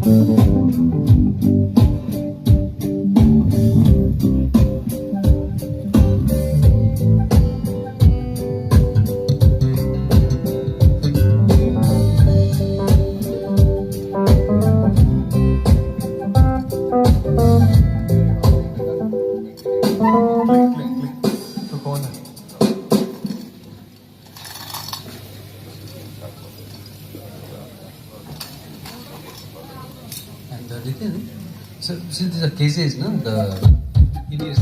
ทุกคนอ่ะ And Nitin, so since these are cases, no, the it is